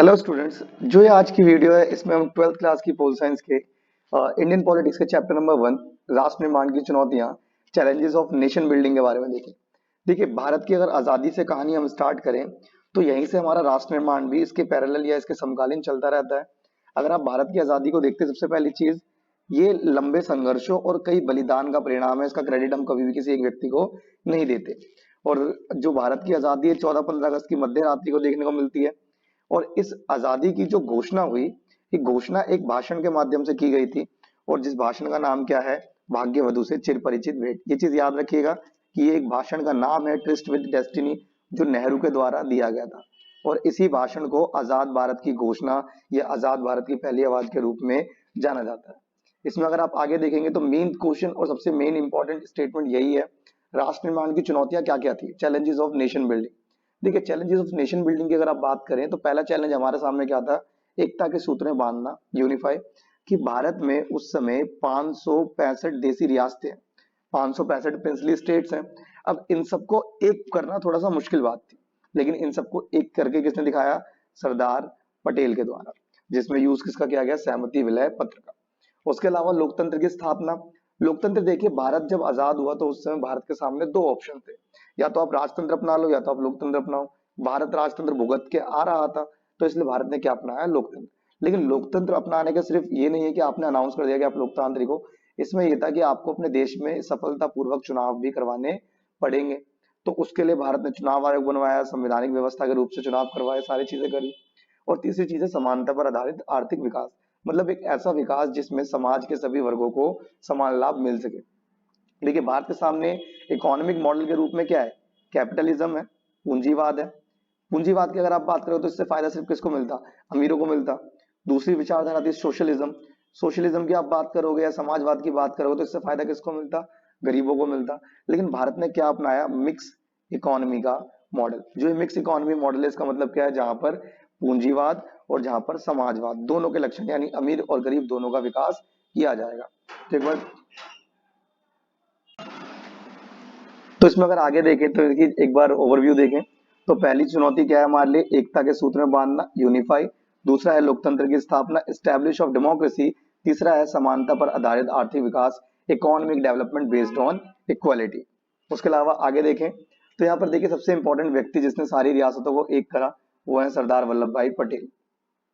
Hello students, जो ये आज की वीडियो है इसमें हम 12th क्लास की पोल साइंस के इंडियन पॉलिटिक्स के चैप्टर नंबर 1 राष्ट्र निर्माण की चुनौतियां चैलेंजेस ऑफ नेशन बिल्डिंग के बारे में देखें। देखिए, भारत की अगर आज़ादी से कहानी हम स्टार्ट करें तो यहीं से हमारा राष्ट्र निर्माण भी इसके पैरेलल या इसके समकालीन चलता रहता है। अगर आप भारत की आज़ादी को देखते हैं, सबसे पहली चीज ये लंबे संघर्षों और कई बलिदान का परिणाम है। इसका क्रेडिट हम कभी भी किसी एक व्यक्ति को नहीं देते। और जो भारत की आज़ादी है 14-15 अगस्त की मध्य रात्रि को देखने को मिलती है। और इस आजादी की जो घोषणा हुई, ये घोषणा एक भाषण के माध्यम से की गई थी। और जिस भाषण का नाम क्या है, भाग्यवधु से चिर परिचित भेंट। ये चीज याद रखिएगा कि ये एक भाषण का नाम है, ट्रिस्ट विद डेस्टिनी, जो नेहरू के द्वारा दिया गया था। और इसी भाषण को आजाद भारत की घोषणा या आजाद भारत की पहली आवाज के रूप में जाना जाता है। इसमें अगर आप आगे देखेंगे तो मेन क्वेश्चन और सबसे मेन इंपॉर्टेंट स्टेटमेंट यही है, राष्ट्र निर्माण की चुनौतियां क्या क्या थी, चैलेंजेस ऑफ नेशन बिल्डिंग। देखिए, चैलेंजेस ऑफ नेशन बिल्डिंग की अगर आप बात करें तो पहला चैलेंज हमारे सामने क्या था, एकता के सूत्र में बांधना, यूनिफाई। कि भारत में उस समय 565 देसी रियासतें हैं, 565 प्रिंसली स्टेट्स हैं। अब इन सबको एक करना थोड़ा सा मुश्किल बात थी, लेकिन इन सबको एक करके किसने दिखाया, सरदार पटेल के द्वारा, जिसमें यूज किसका किया गया, सहमति विलय पत्र का। उसके अलावा लोकतंत्र की स्थापना। लोकतंत्र, देखिए भारत जब आजाद हुआ तो उस समय भारत के सामने दो ऑप्शन थे, या तो आप राजतंत्र अपना लो या तो आप लोकतंत्र अपनाओ। भारत राजतंत्र भुगत के आ रहा था, तो इसलिए भारत ने क्या अपनाया, लोकतंत्र। लेकिन लोकतंत्र अपनाने का सिर्फ ये नहीं है कि आपने अनाउंस कर दिया कि आप लोकतांत्रिक हो। इसमें यह था कि आपको अपने देश में सफलतापूर्वक चुनाव भी करवाने पड़ेंगे। तो उसके लिए भारत ने चुनाव आयोग बनवाया, संवैधानिक व्यवस्था के रूप से चुनाव करवाए, सारी चीजें करी। और तीसरी चीज है समानता पर आधारित आर्थिक विकास, मतलब एक ऐसा विकास जिसमें समाज के सभी वर्गों को समान लाभ मिल सके। देखिए, भारत के सामने इकोनॉमिक मॉडल के रूप में क्या है, कैपिटलिज्म है, पूंजीवाद है। पूंजीवाद की अगर आप बात करो तो इससे फायदा सिर्फ किसको मिलता, अमीरों को मिलता। दूसरी विचारधारा थी सोशलिज्म। सोशलिज्म की आप बात करोगे या समाजवाद की बात करोगे तो इससे फायदा किसको मिलता, गरीबों को मिलता। लेकिन भारत ने क्या अपनाया, मिक्स इकोनॉमी का मॉडल। जो ये मिक्स इकोनॉमी मॉडल है, इसका मतलब क्या है, जहां पर पूंजीवाद और जहां पर समाजवाद दोनों के लक्षण, यानी अमीर और गरीब दोनों का विकास किया जाएगा। तो एक बार, तो इसमें अगर आगे देखें तो इसकी एक बार ओवरव्यू देखें तो पहली चुनौती क्या है हमारे लिए, एकता के सूत्र में बांधना, यूनिफाई। दूसरा है लोकतंत्र की स्थापना, स्टैब्लिश ऑफ डेमोक्रेसी। तीसरा है समानता पर आधारित आर्थिक विकास, economic development based on equality. उसके अलावा आगे देखें तो यहाँ पर देखिए सबसे इंपॉर्टेंट व्यक्ति जिसने सारी रियासतों को एक करा, वो है सरदार वल्लभ भाई पटेल।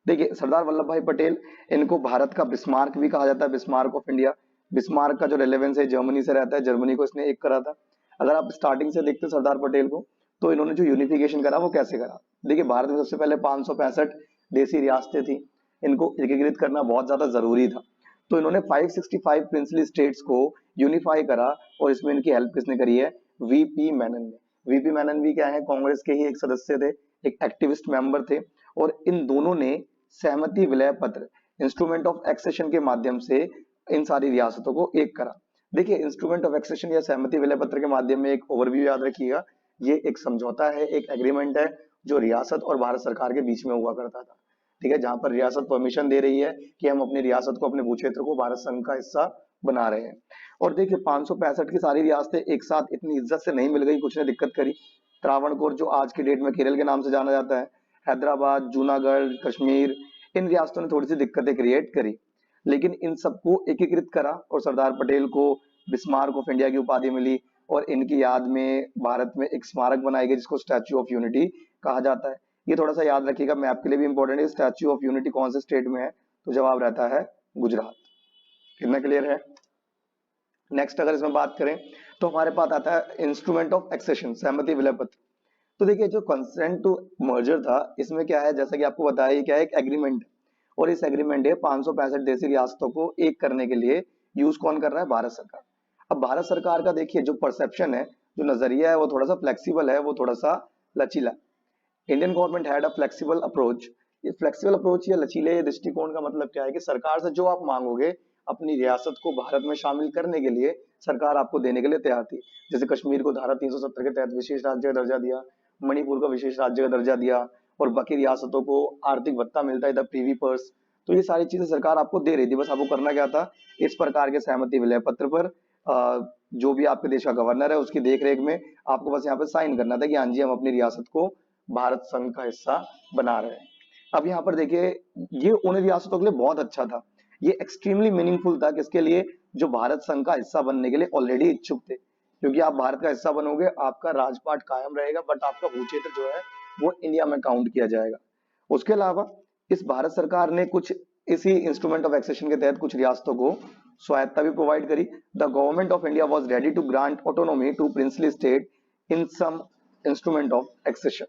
देखिए, सरदार वल्लभ भाई पटेल, इनको भारत का बिस्मार्क भी कहा जाता है, बिस्मार्क ऑफ इंडिया। बिस्मार्क का जो रेलेवेंस है जर्मनी से रहता है, जर्मनी को इसने एक करा था। अगर आप स्टार्टिंग से देखते हैं सरदार पटेल को, तो इन्होंने जो यूनिफिकेशन करा वो कैसे करा। देखिए, भारत में सबसे पहले 565 देसी रियासतें थी, इनको एकीकृत करना बहुत ज्यादा जरूरी था। तो इन्होंने 565 प्रिंसली स्टेट्स को यूनिफाई करा। और इसमें इनकी हेल्प किसने करी है, वीपी मेनन ने। वीपी मेनन भी क्या है, कांग्रेस के ही एक सदस्य थे, एक एक्टिविस्ट मेंबर थे। और इन दोनों ने सहमति विलय पत्र, इंस्ट्रूमेंट ऑफ एक्सेशन के माध्यम से इन सारी रियासतों को एक करा। देखिए, इंस्ट्रूमेंट ऑफ एक्सेशन या सहमति विलय पत्र के माध्यम में एक ओवरव्यू याद रखिएगा, ये एक समझौता है, एक एग्रीमेंट है जो रियासत और भारत सरकार के बीच में हुआ करता था। ठीक है, जहां पर रियासत परमिशन दे रही है कि हम अपनी रियासत को, अपने भू क्षेत्र को भारत संघ का हिस्सा बना रहे हैं। और देखिए, 565 की सारी रियासतें एक साथ इतनी इज्जत से नहीं मिल गई, कुछ ने दिक्कत करी। त्रावणकोर, जो आज की डेट में केरल के नाम से जाना जाता है, हैदराबाद, जूनागढ़, कश्मीर, इन रियासतों ने थोड़ी सी दिक्कतें क्रिएट करी। लेकिन इन सबको एकीकृत करा और सरदार पटेल को बिस्मार्क ऑफ इंडिया की उपाधि मिली। और इनकी याद में भारत में एक स्मारक बनाई गई जिसको स्टैच्यू ऑफ यूनिटी कहा जाता है। ये थोड़ा सा याद रखिएगा, मैप के लिए भी इंपॉर्टेंट है। स्टैच्यू ऑफ यूनिटी कौन से स्टेट में है, तो जवाब रहता है गुजरात। कितना क्लियर है। नेक्स्ट अगर इसमें बात करें तो हमारे पास आता है इंस्ट्रूमेंट ऑफ एक्सेशन, सहमति विलय पत्र। तो देखिए, जो कंसेंट टू मर्जर था, इसमें क्या है, जैसा कि आपको बताया, ये क्या है, एक एग्रीमेंट। और इस एग्रीमेंट है 565 देशी रियासतों को एक करने के लिए यूज कौन कर रहा है, भारत सरकार। अब भारत सरकार का देखिए जो परसेप्शन है, जो नजरिया है, वो थोड़ा सा फ्लेक्सिबल है, वो थोड़ा सा लचीला। Indian government had a flexible approach. ये फ्लेक्सिबल अप्रोच या लचीले दृष्टिकोण का मतलब क्या है कि सरकार से जो आप मांगोगे अपनी रियासत को भारत में शामिल करने के लिए, सरकार आपको देने के लिए तैयार थी। जैसे कश्मीर को धारा 370 के तहत विशेष राज्य का दर्जा दिया, मणिपुर को विशेष राज्य का दर्जा दिया, और बाकी रियासतों को आर्थिक भत्ता मिलता है, द प्रीवी पर्स। तो ये सारी चीजें सरकार आपको दे रही थी, बस आपको करना क्या था, इस प्रकार के सहमति विलय पत्र पर जो भी आपके देश का गवर्नर है उसकी देखरेख में आपको बस यहाँ पे साइन करना था कि हाँ जी, हम अपनी रियासत को भारत संघ का हिस्सा बना रहे हैं। अब यहाँ पर देखिए, ये उन रियासतों के लिए बहुत अच्छा था, ये एक्सट्रीमली मीनिंगफुल था किसके लिए, जो भारत संघ का हिस्सा बनने के लिए ऑलरेडी इच्छुक थे, क्योंकि आप भारत का हिस्सा बनोगे आपका राजपाट कायम रहेगा, बट आपका भूक्षेत्र जो है वो इंडिया में काउंट किया जाएगा। उसके अलावा इस भारत सरकार ने कुछ इसी इंस्ट्रूमेंट ऑफ एक्सेशन के तहत कुछ रियासतों को स्वायत्ता भी प्रोवाइड करी। The government of India was ready to grant autonomy to princely state in some instrument of accession.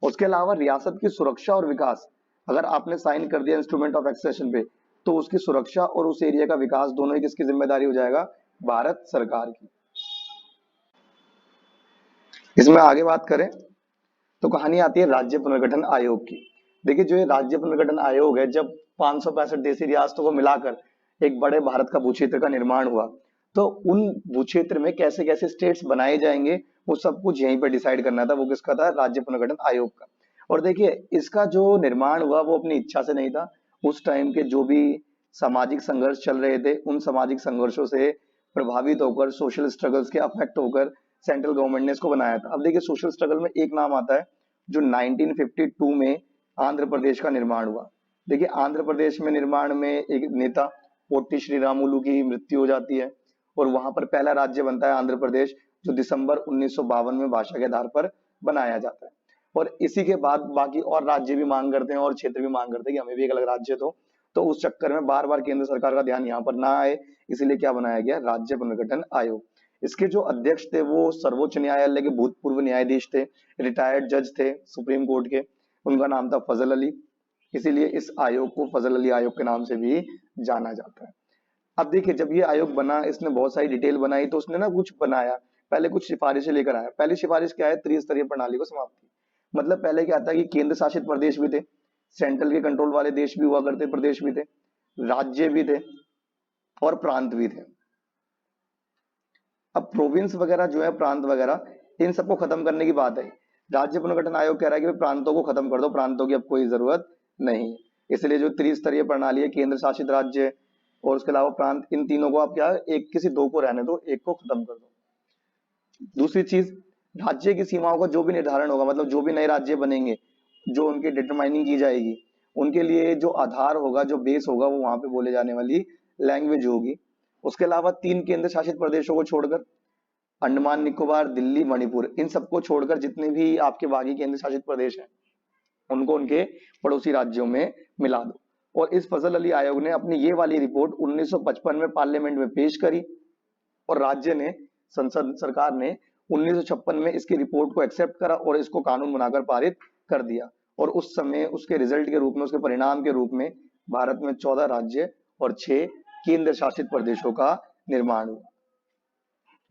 उसके अलावा रियासत की सुरक्षा और विकास, अगर आपने साइन कर दिया इंस्ट्रूमेंट ऑफ एक्सेशन पे, तो उसकी सुरक्षा और उस एरिया का विकास दोनों ही किसकी जिम्मेदारी हो जाएगा, भारत सरकार की। इसमें आगे बात करें तो कहानी आती है राज्य पुनर्गठन आयोग की। देखिए, जो ये राज्य पुनर्गठन आयोग है, जब 565 देशी रियासतों को मिलाकर एक बड़े भारत का भूक्षेत्र का निर्माण हुआ, तो उन भूक्षेत्र में कैसे कैसे स्टेट्स बनाए जाएंगे वो सब कुछ यहीं पर डिसाइड करना था। वो किसका था, राज्य पुनर्गठन आयोग का। और देखिए, इसका जो निर्माण हुआ वो अपनी इच्छा से नहीं था। उस टाइम के जो भी सामाजिक संघर्ष चल रहे थे, उन सामाजिक संघर्षों से प्रभावित होकर, सोशल स्ट्रगल्स के अफेक्ट होकर सेंट्रल गवर्नमेंट ने इसको बनाया था। अब देखिए, सोशल स्ट्रगल में एक नाम आता है जो 1952 में आंध्र प्रदेश का निर्माण हुआ। देखिए, आंध्र प्रदेश में निर्माण में एक नेता पोट्टी श्रीरामुलु की मृत्यु हो जाती है, और वहां पर पहला राज्य बनता है आंध्र प्रदेश, जो दिसंबर 1952 में भाषा के आधार पर बनाया जाता है। और इसी के बाद बाकी और राज्य भी मांग करते हैं और क्षेत्र भी मांग करते हैं कि हमें भी एक अलग राज्य दो। तो उस चक्कर में बार बार केंद्र सरकार का ध्यान यहाँ पर ना आए, इसीलिए क्या बनाया गया, राज्य पुनर्गठन आयोग। इसके जो अध्यक्ष थे वो सर्वोच्च न्यायालय के भूतपूर्व न्यायाधीश थे, रिटायर्ड जज थे सुप्रीम कोर्ट के, उनका नाम था फजल अली। इसीलिए इस आयोग को फजल अली आयोग के नाम से भी जाना जाता है। अब देखिए, जब ये आयोग बना, इसने बहुत सारी डिटेल बनाई, तो उसने ना कुछ बनाया, पहले कुछ सिफारिशें लेकर आया। पहली सिफारिश क्या है, त्रिस्तरीय प्रणाली को समाप्ति। मतलब पहले क्या था कि केंद्र शासित प्रदेश भी थे, सेंट्रल के कंट्रोल वाले देश भी हुआ करते, प्रदेश भी थे, राज्य भी थे, और प्रांत भी थे। अब प्रोविंस वगैरह जो है, प्रांत वगैरह, इन सबको खत्म करने की बात है। राज्य पुनर्गठन आयोग कह रहा है कि भाई प्रांतों को खत्म कर दो, प्रांतों की अब कोई जरूरत नहीं। इसलिए जो त्रिस्तरीय प्रणाली है, केंद्र शासित राज्य और उसके अलावा प्रांत, इन तीनों को आप क्या, एक किसी दो को रहने दो, एक को खत्म कर दो। दूसरी चीज, राज्य की सीमाओं का जो भी निर्धारण होगा, मतलब जो भी नए राज्य बनेंगे, जो उनकी डिटरमाइनिंग की जाएगी, उनके लिए जो आधार होगा, जो बेस होगा, वो वहां पे बोले जाने वाली लैंग्वेज होगी। उसके अलावा 3 केंद्र शासित प्रदेशों को छोड़कर, अंडमान निकोबार, दिल्ली, मणिपुर, इन सबको छोड़कर जितने भी आपके बाकी केंद्र शासित प्रदेश हैं, उनको उनके पड़ोसी राज्यों में मिला दो। और इस फजल अली आयोग ने अपनी ये वाली रिपोर्ट 1955 में पार्लियामेंट में पेश करी, और राज्य ने, संसद सरकार ने 1956 में इसकी रिपोर्ट को एक्सेप्ट करा और इसको कानून बनाकर पारित कर दिया। और उस समय उसके रिजल्ट के रूप में, उसके परिणाम के रूप में भारत में 14 राज्य और 6 केंद्र शासित प्रदेशों का निर्माण हुआ।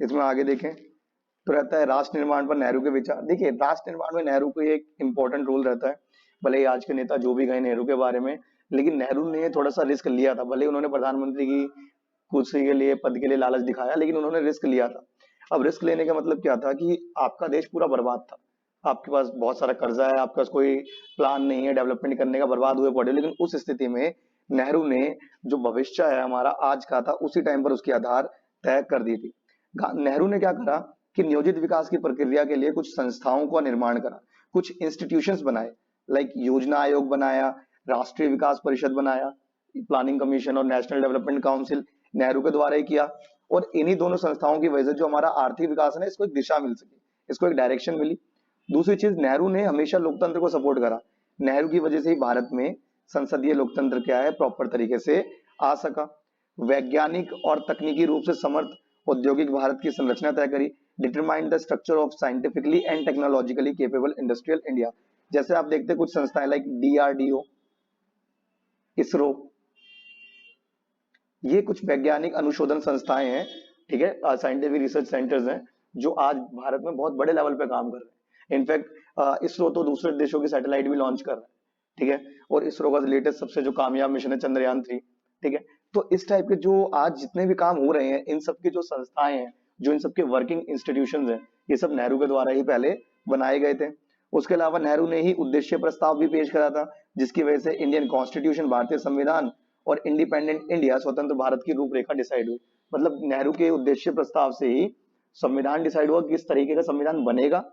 इसमें आगे देखें तो रहता है राष्ट्र निर्माण पर नेहरू के विचार। देखिए, राष्ट्र निर्माण में नेहरू का एक इंपॉर्टेंट रोल रहता है। भले ही आज के नेता जो भी गए नेहरू के बारे में, लेकिन नेहरू ने थोड़ा सा रिस्क लिया था। भले ही उन्होंने प्रधानमंत्री की कुर्सी के लिए, पद के लिए लालच दिखाया, लेकिन उन्होंने रिस्क लिया था। अब रिस्क लेने का मतलब क्या था कि आपका देश पूरा बर्बाद था, आपके पास बहुत सारा कर्जा है, आपके पास कोई प्लान नहीं है डेवलपमेंट करने का, बर्बाद हुए पड़े। लेकिन उस स्थिति में नेहरू ने जो भविष्य है हमारा आज का था, उसी टाइम पर उसकी आधार तय कर दी थी। नेहरू ने क्या करा कि नियोजित विकास की प्रक्रिया के लिए कुछ संस्थाओं का निर्माण करा, कुछ इंस्टीट्यूशंस बनाए, लाइक योजना आयोग बनाया, राष्ट्रीय विकास परिषद बनाया, प्लानिंग कमीशन और नेशनल डेवलपमेंट काउंसिल नेहरू के द्वारा ही किया। और इन्हीं दोनों संस्थाओं की वजह से जो हमारा आर्थिक विकास है ना, इसको एक दिशा मिल सकी, इसको एक डायरेक्शन मिली। दूसरी चीज, नेहरू ने हमेशा लोकतंत्र को सपोर्ट करा। नेहरू की वजह से ही भारत में संसदीय लोकतंत्र क्या है, प्रॉपर तरीके से आ सका। वैज्ञानिक और तकनीकी रूप से समर्थ औद्योगिक भारत की संरचना तय करी। Determine the structure of scientifically and technologically capable industrial India. जैसे आप देखते हैं कुछ संस्थाएं लाइक डीआरडीओ, इसरो, ये कुछ वैज्ञानिक अनुशोधन संस्थाएं हैं, ठीक है, साइंटिफिक रिसर्च सेंटर्स हैं, जो आज भारत में बहुत बड़े लेवल पे काम कर रहे हैं। इनफैक्ट इसरो तो दूसरे देशों की सैटेलाइट भी लॉन्च कर रहा है, ठीक है। और इसरो का लेटेस्ट सबसे जो कामयाब मिशन है चंद्रयान 3, ठीक है। तो इस टाइप के जो आज जितने भी काम हो रहे हैं, इन सब की जो संस्थाएं हैं, जो इन सबके वर्किंग इंस्टीट्यूशंस हैं, ये सब नेहरू के द्वारा ही पहले बनाए गए थे। उसके अलावा नेहरू ने ही उद्देश्य प्रस्ताव भी पेश करा था, जिसकी वजह से इंडियन कॉन्स्टिट्यूशन, भारतीय संविधान और इंडिपेंडेंट इंडिया, स्वतंत्र भारत की रूपरेखा डिसाइड हुई। मतलब नेहरू के उद्देश्य प्रस्ताव से ही संविधान डिसाइड हुआ, किस तरीके का संविधान बनेगा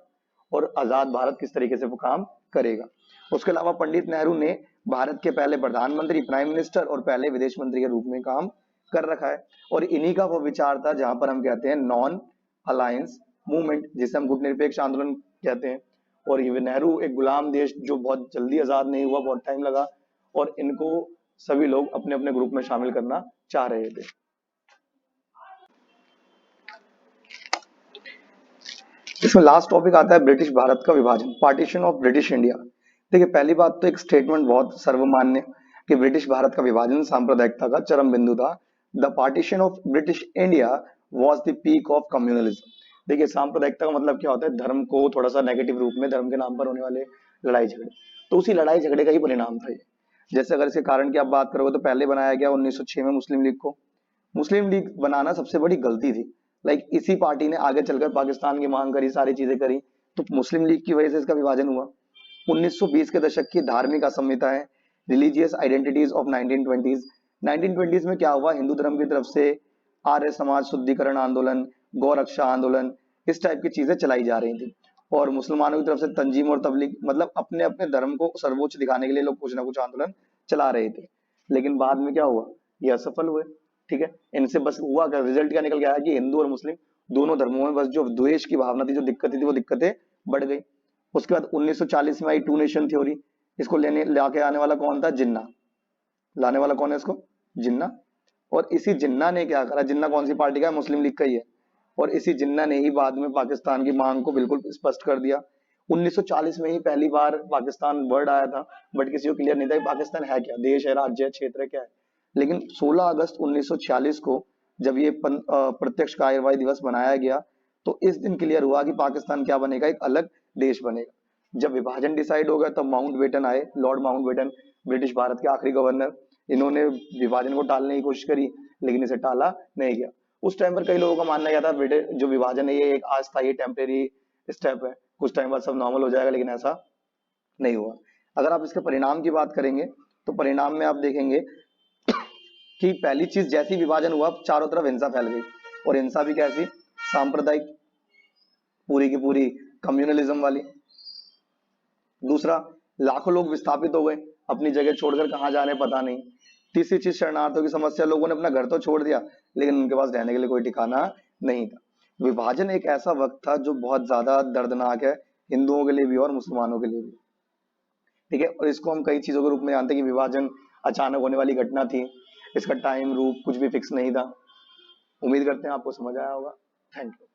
और आजाद भारत किस तरीके से वो काम करेगा। उसके अलावा पंडित नेहरू ने भारत के पहले प्रधानमंत्री, प्राइम मिनिस्टर और पहले विदेश मंत्री के रूप में काम कर रखा है। और इन्हीं का वो विचार था जहां पर हम कहते हैं नॉन अलायंस मूवमेंट, जिसे हम गुटनिरपेक्ष आंदोलन कहते हैं। और ये नेहरू एक गुलाम देश जो बहुत जल्दी आजाद नहीं हुआ, बहुत टाइम लगा, और इनको सभी लोग अपने अपने ग्रुप में शामिल करना चाह रहे थे। इसमें लास्ट टॉपिक आता है ब्रिटिश भारत का विभाजन, पार्टीशन ऑफ ब्रिटिश इंडिया। देखिए, पहली बात तो एक स्टेटमेंट बहुत सर्वमान्य कि ब्रिटिश भारत का विभाजन सांप्रदायिकता का चरम बिंदु था। The partition of British India was the peak of communalism. देखिए, सांप्रदायिकता का मतलब क्या होता है? धर्म को थोड़ा सा नेगेटिव रूप में, धर्म के नाम पर होने वाले लड़ाई झगड़े। तो उसी लड़ाई झगड़े का ही परिणाम था ये। जैसे अगर इसके कारण की आप बात करोगे तो पहले बनाया गया 1906 में मुस्लिम लीग को। मुस्लिम लीग बनाना सबसे बड़ी गलती थी। इसी पार्टी ने आगे चलकर पाकिस्तान की मांग करी, सारी चीजें करी, तो मुस्लिम लीग की वजह से इसका विभाजन हुआ। 1920 के दशक की धार्मिक असमिताएं, religious identities of 1920s। 1920s में क्या हुआ? हिंदू धर्म की तरफ से आर्य समाज शुद्धिकरण आंदोलन, गौ रक्षा आंदोलन, इस टाइप की चीजें चलाई जा रही थी। और मुसलमानों की तरफ से तंजीम और तबलीग, मतलब अपने अपने धर्म को सर्वोच्च दिखाने के लिए लोग कुछ ना कुछ आंदोलन चला रहे थे। लेकिन बाद में क्या हुआ? ये असफल हुए। ठीक है, इनसे बस हुआ क्या? रिजल्ट क्या निकल के आया कि हिंदू और मुस्लिम दोनों धर्मों में बस जो द्वेष की भावना थी, जो दिक्कतें थी, वो दिक्कतें बढ़ गई। उसके बाद 1940 में आई टू नेशन थ्योरी। इसको लेने लाके आने वाला कौन था? जिन्ना। लाने वाला कौन है इसको? जिन्ना। और इसी जिन्ना ने क्या करा? जिन्ना कौन सी पार्टी का है? मुस्लिम लीग का ही है। और इसी जिन्ना ने ही बाद में पाकिस्तान की मांग को बिल्कुल स्पष्ट कर दिया। 1940 में ही पहली बार पाकिस्तान वर्ड आया था, बट किसी को क्लियर नहीं था कि पाकिस्तान है क्या, देश है, राज्य है, क्षेत्र है, क्या है। लेकिन 16 अगस्त 1946 को जब ये प्रत्यक्ष कार्यवाही दिवस मनाया गया, तो इस दिन क्लियर हुआ कि पाकिस्तान क्या बनेगा? एक अलग देश बनेगा। जब विभाजन डिसाइड हो गया तब माउंटबेटन आए, लॉर्ड माउंटबेटन, ब्रिटिश भारत के आखिरी गवर्नर। इन्होंने विभाजन को टालने की कोशिश करी, लेकिन इसे टाला नहीं गया। उस टाइम पर कई लोगों का मानना क्या था? ब्रिटिश जो विभाजन है ये एक अस्थायी टेम्परेरी स्टेप है, कुछ टाइम बाद सब नॉर्मल हो जाएगा, लेकिन ऐसा नहीं हुआ। अगर आप इसके परिणाम की बात करेंगे तो परिणाम में आप देखेंगे कि पहली चीज, जैसी विभाजन हुआ चारों तरफ हिंसा फैल गई। और हिंसा भी कैसी? सांप्रदायिक, पूरी की पूरी कम्युनलिज्म वाली। दूसरा, लाखों लोग विस्थापित हो गए, अपनी जगह छोड़कर कहाँ जाने पता नहीं। तीसरी चीज, शरणार्थियों की समस्या। लोगों ने अपना घर तो छोड़ दिया, लेकिन उनके पास रहने के लिए कोई ठिकाना नहीं था। विभाजन एक ऐसा वक्त था जो बहुत ज्यादा दर्दनाक है, हिंदुओं के लिए भी और मुसलमानों के लिए भी। ठीक है, और इसको हम कई चीजों के रूप में जानते हैं कि विभाजन अचानक होने वाली घटना थी, इसका टाइम रूप कुछ भी फिक्स नहीं था। उम्मीद करते हैं आपको समझ आया होगा। Thank you.